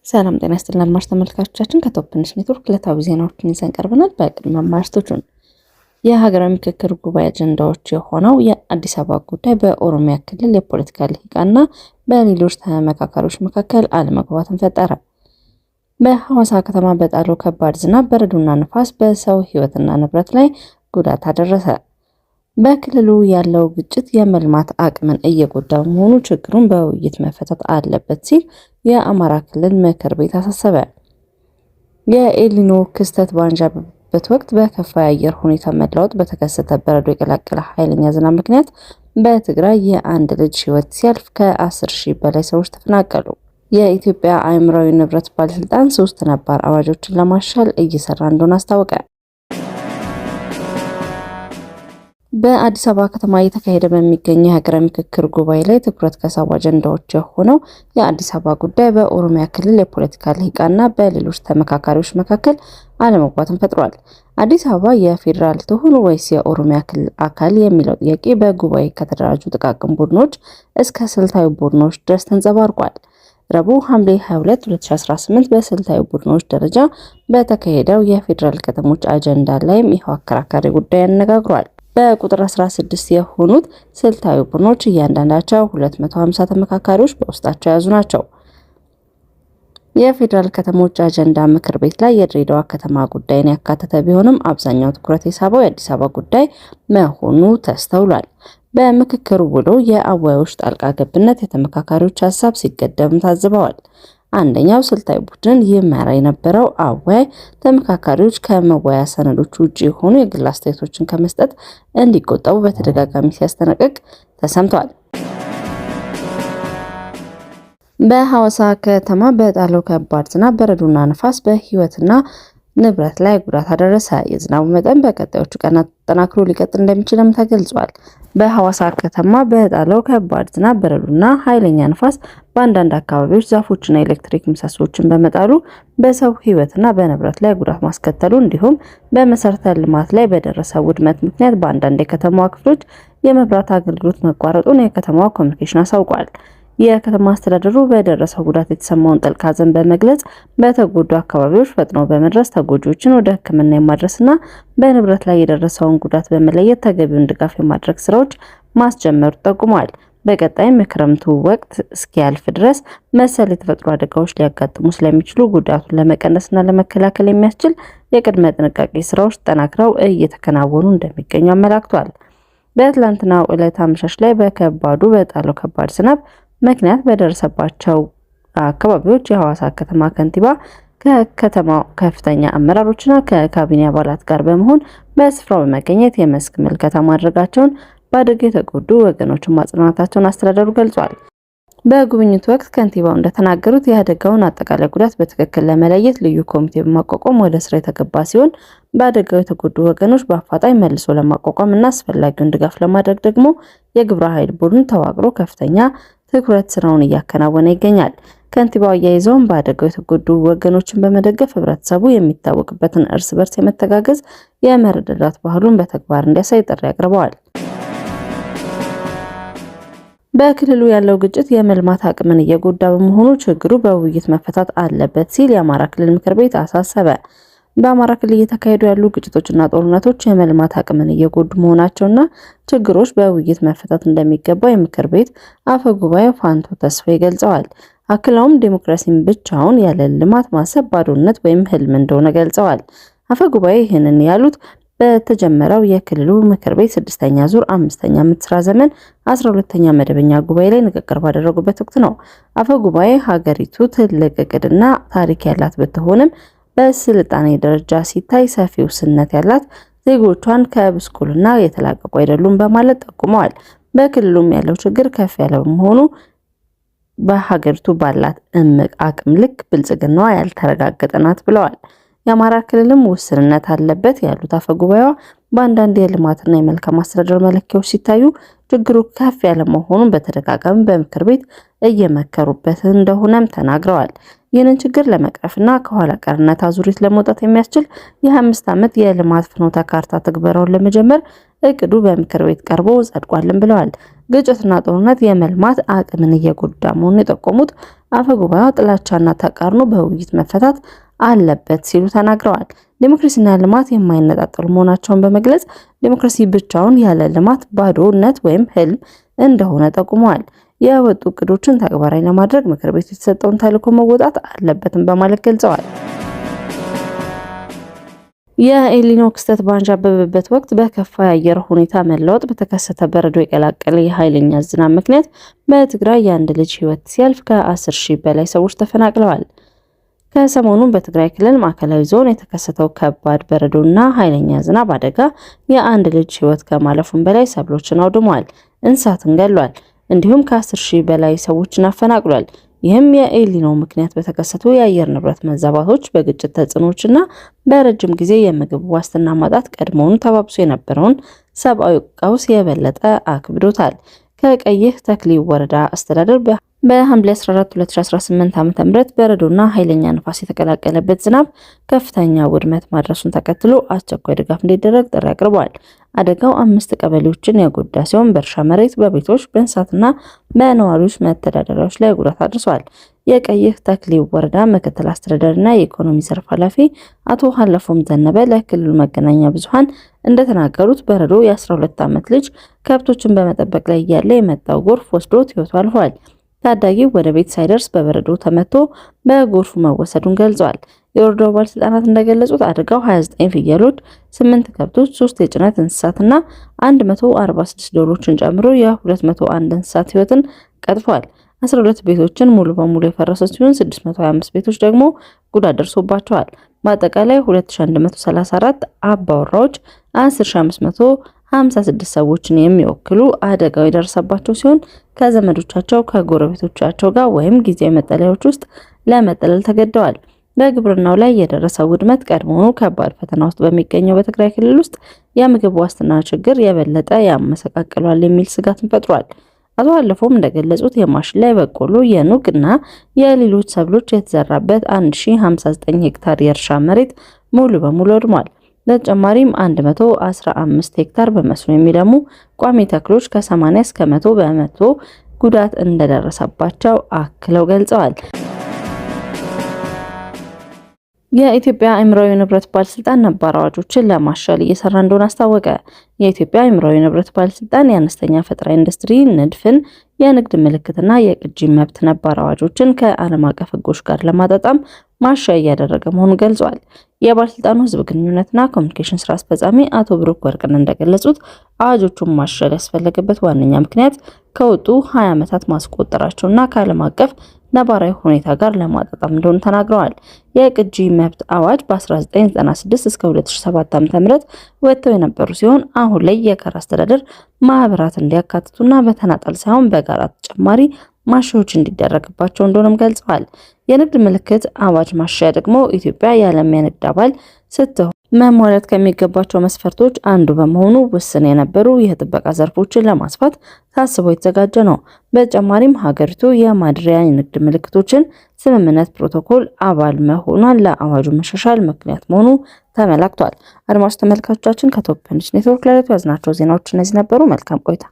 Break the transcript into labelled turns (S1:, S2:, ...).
S1: ሰላም ጤና ይስጥልን አድማጭ ተመልካቾቻችን ከቶፕንሽ ኔትወርክ ዕለታዊ ዜናዎችን ይዘን ቀርበናል። በቅድመ ማርቶቹን የሀገራዊ ምክክር ጉባኤ አጀንዳዎች የሆነው የአዲስ አበባ ጉዳይ በኦሮሚያ ክልል የፖለቲካ ልሂቃንና በሌሎች ተመካካሪዎች መካከል አለመግባባትን ፈጠረ። በሐዋሳ ከተማ በጣለው ከባድ ዝናብ፣ በረዶና ንፋስ በሰው ሕይወትና ንብረት ላይ ጉዳት አደረሰ። በክልሉ ያለው ግጭት የመልማት አቅምን እየጎዳ መሆኑ ችግሩን በውይይት መፈታት አለበት ሲል የአማራ ክልል ምክር ቤት አሳሰበ። የኤልኒኖ ክስተት ባንዣበበት ወቅት በከፋ የአየር ሁኔታ መለወጥ በተከሰተ በረዶ የቀላቀለ ኃይለኛ ዝናብ ምክንያት በትግራይ የአንድ ልጅ ሕይወት ሲያልፍ ከ10,000 በላይ ሰዎች ተፈናቀሉ። የኢትዮጵያ አእምሯዊ ንብረት ባለስልጣን 3 ነባር አዋጆችን ለማሻሻል እየሰራ እንደሆነ አስታወቀ። በአዲስ አበባ ከተማ እየተካሄደ በሚገኘው የሀገራዊ ምክክር ጉባኤ ላይ ትኩረት ከሳቡ አጀንዳዎች የሆነው የአዲስ አበባ ጉዳይ በኦሮሚያ ክልል የፖለቲካ ልሂቃንና በሌሎች ተመካካሪዎች መካከል አለመግባባትን ፈጥሯል። አዲስ አበባ የፌዴራል ትሁን ወይስ የኦሮሚያ ክልል አካል የሚለው ጥያቄ በጉባኤ ከተደራጁ ጥቃቅን ቡድኖች እስከ ስልታዊ ቡድኖች ድረስ ተንጸባርቋል። ረቡዕ ሐምሌ 22 2018 በስልታዊ ቡድኖች ደረጃ በተካሄደው የፌዴራል ከተሞች አጀንዳ ላይም ይኸው አከራካሪ ጉዳይ አነጋግሯል። በቁጥር 16 የሆኑት ስልታዊ ቡድኖች እያንዳንዳቸው 250 ተመካካሪዎች በውስጣቸው የያዙ ናቸው። የፌዴራል ከተሞች አጀንዳ ምክር ቤት ላይ የድሬዳዋ ከተማ ጉዳይን ያካተተ ቢሆንም አብዛኛው ትኩረት የሳበው የአዲስ አበባ ጉዳይ መሆኑ ተስተውሏል። በምክክሩ ውሎ የአወያዮች ጣልቃ ገብነት የተመካካሪዎች ሀሳብ ሲገደብም ታዝበዋል። አንደኛው ስልታዊ ቡድን ይመራ የነበረው አወያይ ተመካካሪዎች ከመወያ ሰነዶች ውጪ የሆኑ የግል አስተያየቶችን ከመስጠት እንዲቆጠቡ በተደጋጋሚ ሲያስጠነቅቅ ተሰምቷል። በሐዋሳ ከተማ በጣለው ከባድ ዝናብ፣ በረዶና ንፋስ በሕይወትና ንብረት ላይ ጉዳት አደረሰ። የዝናቡ መጠን በቀጣዮቹ ቀናት ተጠናክሮ ሊቀጥል እንደሚችልም ተገልጿል። በሐዋሳ ከተማ በጣለው ከባድ ዝናብ፣ በረዶና ኃይለኛ ንፋስ በአንዳንድ አካባቢዎች ዛፎችና ኤሌክትሪክ ምሰሶችን በመጣሉ በሰው ሕይወትና በንብረት ላይ ጉዳት ማስከተሉ እንዲሁም በመሰረተ ልማት ላይ በደረሰ ውድመት ምክንያት በአንዳንድ የከተማዋ ክፍሎች የመብራት አገልግሎት መቋረጡን የከተማዋ ኮሚኒኬሽን አሳውቋል። የከተማ አስተዳደሩ በደረሰው ጉዳት የተሰማውን ጥልቅ ሐዘን በመግለጽ በተጎዱ አካባቢዎች ፈጥኖ በመድረስ ተጎጂዎችን ወደ ሕክምና የማድረስና በንብረት ላይ የደረሰውን ጉዳት በመለየት ተገቢውን ድጋፍ የማድረግ ስራዎች ማስጀመሩ ጠቁሟል። በቀጣይም የክረምቱ ወቅት እስኪያልፍ ድረስ መሰል የተፈጥሮ አደጋዎች ሊያጋጥሙ ስለሚችሉ ጉዳቱን ለመቀነስና ለመከላከል የሚያስችል የቅድመ ጥንቃቄ ስራዎች ተጠናክረው እየተከናወኑ እንደሚገኙ አመላክቷል። በትላንትናው ዕለት አመሻሽ ላይ በከባዱ በጣለው ከባድ ዝናብ ምክንያት በደረሰባቸው አካባቢዎች የሐዋሳ ከተማ ከንቲባ ከከተማው ከፍተኛ አመራሮችና ከካቢኔ አባላት ጋር በመሆን በስፍራው በመገኘት የመስክ ምልከታ ማድረጋቸውን በአደጋ የተጎዱ ወገኖችን ማጽናናታቸውን አስተዳደሩ ገልጿል። በጉብኝቱ ወቅት ከንቲባው እንደተናገሩት የአደጋውን አጠቃላይ ጉዳት በትክክል ለመለየት ልዩ ኮሚቴ በማቋቋም ወደ ስራ የተገባ ሲሆን በአደጋው የተጎዱ ወገኖች በአፋጣኝ መልሶ ለማቋቋም እና አስፈላጊውን ድጋፍ ለማድረግ ደግሞ የግብረ ኃይል ቡድን ተዋቅሮ ከፍተኛ ትኩረት ስራውን እያከናወነ ይገኛል። ከንቲባው አያይዘውም በአደጋው የተጎዱ ወገኖችን በመደገፍ ህብረተሰቡ የሚታወቅበትን እርስ በርስ የመተጋገዝ የመረዳዳት ባህሉን በተግባር እንዲያሳይ ጥሪ አቅርበዋል። በክልሉ ያለው ግጭት የመልማት አቅምን እየጎዳ በመሆኑ ችግሩ በውይይት መፈታት አለበት ሲል የአማራ ክልል ምክር ቤት አሳሰበ። በአማራ ክልል እየተካሄዱ ያሉ ግጭቶችና ጦርነቶች የመልማት አቅምን እየጎዱ መሆናቸውና ችግሮች በውይይት መፈታት እንደሚገባ የምክር ቤት አፈ ጉባኤ ፋንቱ ተስፋዬ ገልጸዋል። አክለውም ዲሞክራሲን ብቻውን ያለ ልማት ማሰብ ባዶነት ወይም ህልም እንደሆነ ገልጸዋል። አፈ ጉባኤ ይህንን ያሉት በተጀመረው የክልሉ ምክር ቤት 6ኛ ዙር 5ኛ ዓመት ስራ ዘመን 12ኛ መደበኛ ጉባኤ ላይ ንግግር ባደረጉበት ወቅት ነው። አፈ ጉባኤ ሀገሪቱ ትልቅ እቅድና ታሪክ ያላት ብትሆንም በስልጣኔ ደረጃ ሲታይ ሰፊ ውስንነት ያላት፣ ዜጎቿን ከብስኩልና የተላቀቁ አይደሉም በማለት ጠቁመዋል። በክልሉም ያለው ችግር ከፍ ያለ በመሆኑ በሀገሪቱ ባላት እምቅ አቅም ልክ ብልጽግናዋ ያልተረጋገጠ ናት ብለዋል። የአማራ ክልልም ውስንነት አለበት ያሉት አፈ ጉባኤዋ በአንዳንድ የልማትና የመልካም አስተዳደር መለኪያዎች ሲታዩ ችግሩ ከፍ ያለ መሆኑን በተደጋጋሚ በምክር ቤት እየመከሩበት እንደሆነም ተናግረዋል። ይህንን ችግር ለመቅረፍና ከኋላ ቀርነት አዙሪት ለመውጣት የሚያስችል የ25 ዓመት የልማት ፍኖተ ካርታ ትግበራውን ለመጀመር እቅዱ በምክር ቤት ቀርቦ ጸድቋልም ብለዋል። ግጭትና ጦርነት የመልማት አቅምን እየጎዳ መሆኑን የጠቆሙት አፈጉባኤዋ ጥላቻና ተቃርኖ በውይይት መፈታት አለበት ሲሉ ተናግረዋል። ዲሞክራሲና ልማት የማይነጣጠሉ መሆናቸውን በመግለጽ ዲሞክራሲ ብቻውን ያለ ልማት ባዶነት ወይም ህልም እንደሆነ ጠቁመዋል። የወጡ እቅዶችን ተግባራዊ ለማድረግ ምክር ቤቱ የተሰጠውን ተልዕኮ መወጣት አለበትም በማለት ገልጸዋል። የኤልኒኖ ክስተት ባንዣበበበት ወቅት በከፋ የአየር ሁኔታ መለወጥ በተከሰተ በረዶ የቀላቀለ የኃይለኛ ዝናብ ምክንያት በትግራይ የአንድ ልጅ ህይወት ሲያልፍ ከ10 ሺህ በላይ ሰዎች ተፈናቅለዋል። ከሰሞኑን በትግራይ ክልል ማዕከላዊ ዞን የተከሰተው ከባድ በረዶና ኃይለኛ ዝናብ አደጋ የአንድ ልጅ ህይወት ከማለፉም በላይ ሰብሎችን አውድሟል፣ እንስሳትን ገሏል፣ እንዲሁም ከ10 ሺህ በላይ ሰዎችን አፈናቅሏል። ይህም የኤልኒኖ ምክንያት በተከሰቱ የአየር ንብረት መዛባቶች፣ በግጭት ተጽዕኖዎችና በረጅም ጊዜ የምግብ ዋስትና ማጣት ቀድሞውኑ ተባብሶ የነበረውን ሰብአዊ ቀውስ የበለጠ አክብዶታል። ከቀይህ ተክሊ ወረዳ አስተዳደር በሐምሌ 14 2018 ዓ.ም በረዶና ኃይለኛ ንፋስ የተቀላቀለበት ዝናብ ከፍተኛ ውድመት ማድረሱን ተከትሎ አስቸኳይ ድጋፍ እንዲደረግ ጥሪ አቅርቧል። አደጋው 5 ቀበሌዎችን የጎዳ ሲሆን በእርሻ መሬት፣ በቤቶች፣ በእንስሳትና በነዋሪዎች መተዳደሪያዎች ላይ ጉዳት አድርሷል። የቀይህ ተክሊ ወረዳ ምክትል አስተዳዳሪና የኢኮኖሚ ዘርፍ ኃላፊ አቶ ሀለፎም ዘነበ ለክልሉ መገናኛ ብዙሃን እንደተናገሩት በረዶ የ12 ዓመት ልጅ ከብቶችን በመጠበቅ ላይ እያለ የመጣው ጎርፍ ወስዶት ህይወቱ አልፏል። ታዳጊው ወደ ቤት ሳይደርስ በበረዶ ተመቶ በጎርፉ መወሰዱን ገልጿል። የወረዳው ባለስልጣናት እንደገለጹት አደጋው 29 ፍየሎች፣ 8 ከብቶች፣ 3 የጭነት እንስሳትና 146 ዶሮችን ጨምሮ የ201 እንስሳት ህይወትን ቀጥፏል። 12 ቤቶችን ሙሉ በሙሉ የፈረሰ ሲሆን 625 ቤቶች ደግሞ ጉዳት ደርሶባቸዋል። በአጠቃላይ 2134 አባወራዎች 10556 ሰዎችን የሚወክሉ አደጋው የደረሰባቸው ሲሆን ከዘመዶቻቸው ከጎረቤቶቻቸው ጋር ወይም ጊዜያዊ መጠለያዎች ውስጥ ለመጠለል ተገደዋል። በግብርናው ላይ የደረሰው ውድመት ቀድሞውኑ ከባድ ፈተና ውስጥ በሚገኘው በትግራይ ክልል ውስጥ የምግብ ዋስትና ችግር የበለጠ ያመሰቃቅሏል የሚል ስጋትን ፈጥሯል። አቶ አለፎም እንደገለጹት የማሽላ፣ የበቆሎ፣ የኑግ እና የሌሎች ሰብሎች የተዘራበት 1059 ሄክታር የእርሻ መሬት ሙሉ በሙሉ ወድሟል። በተጨማሪም 115 ሄክታር በመስኖ የሚለሙ ቋሚ ተክሎች ከ80 እስከ 100 በመቶ ጉዳት እንደደረሰባቸው አክለው ገልጸዋል። የኢትዮጵያ አእምሯዊ ንብረት ባለስልጣን ነባር አዋጆችን ለማሻሻል እየሰራ እንደሆነ አስታወቀ። የኢትዮጵያ አእምሯዊ ንብረት ባለስልጣን የአነስተኛ ፈጠራ ኢንዱስትሪ ንድፍን፣ የንግድ ምልክትና የቅጂ መብት ነባር አዋጆችን ከዓለም አቀፍ ሕጎች ጋር ለማጣጣም ማሻሻያ እያደረገ መሆኑን ገልጿል። የባለስልጣኑ ሕዝብ ግንኙነትና ኮሚኒኬሽን ስራ አስፈጻሚ አቶ ብሩክ ወርቅን እንደገለጹት አዋጆቹን ማሻሻል ያስፈለገበት ዋነኛ ምክንያት ከወጡ 20 ዓመታት ማስቆጠራቸውና ከዓለም አቀፍ ነባራዊ ሁኔታ ጋር ለማጣጣም እንደሆነ ተናግረዋል። የቅጂ መብት አዋጅ በ1996 እስከ 2007 ዓ.ም ወጥተው የነበሩ ሲሆን አሁን ላይ የጋራ አስተዳደር ማህበራት እንዲያካትቱና በተናጠል ሳይሆን በጋራ ተጨማሪ ማሻሻያዎች እንዲደረግባቸው እንደሆነም ገልጸዋል። የንግድ ምልክት አዋጅ ማሻሻያ ደግሞ ኢትዮጵያ የዓለም የንግድ አባል ስትሆን መሟላት ከሚገባቸው መስፈርቶች አንዱ በመሆኑ ውስን የነበሩ የጥበቃ ዘርፎችን ለማስፋት ታስቦ የተዘጋጀ ነው። በተጨማሪም ሀገሪቱ የማድሪያ የንግድ ምልክቶችን ስምምነት ፕሮቶኮል አባል መሆኗን ለአዋጁ መሻሻል ምክንያት መሆኑ ተመላክቷል። አድማጭ ተመልካቾቻችን ከቶፕ ኒውስ ኔትወርክ ለዕለቱ ያዝናቸው ዜናዎች እነዚህ ነበሩ። መልካም ቆይታ።